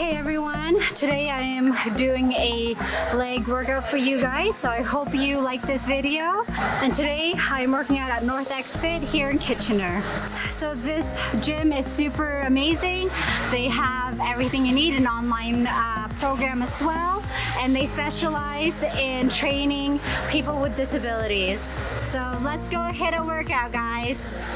Hey everyone, today I am doing a leg workout for you guys, so I hope you like this video. And today I'm working out at NorthXFit here in Kitchener. So this gym is super amazing. They have everything you need, an online program as well, and they specialize in training people with disabilities. So let's go hit a workout, guys.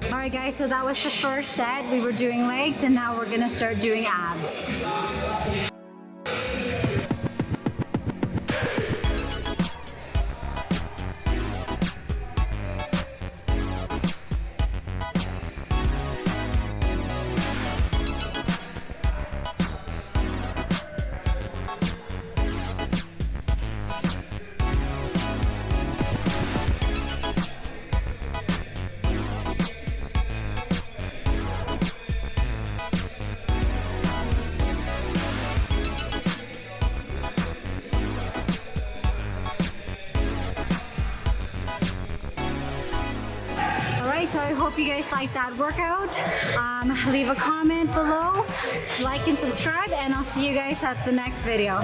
Alright guys, so that was the first set. We were doing legs and now we're gonna start doing abs. So I hope you guys like that workout. Leave a comment below, like and subscribe, and I'll see you guys at the next video.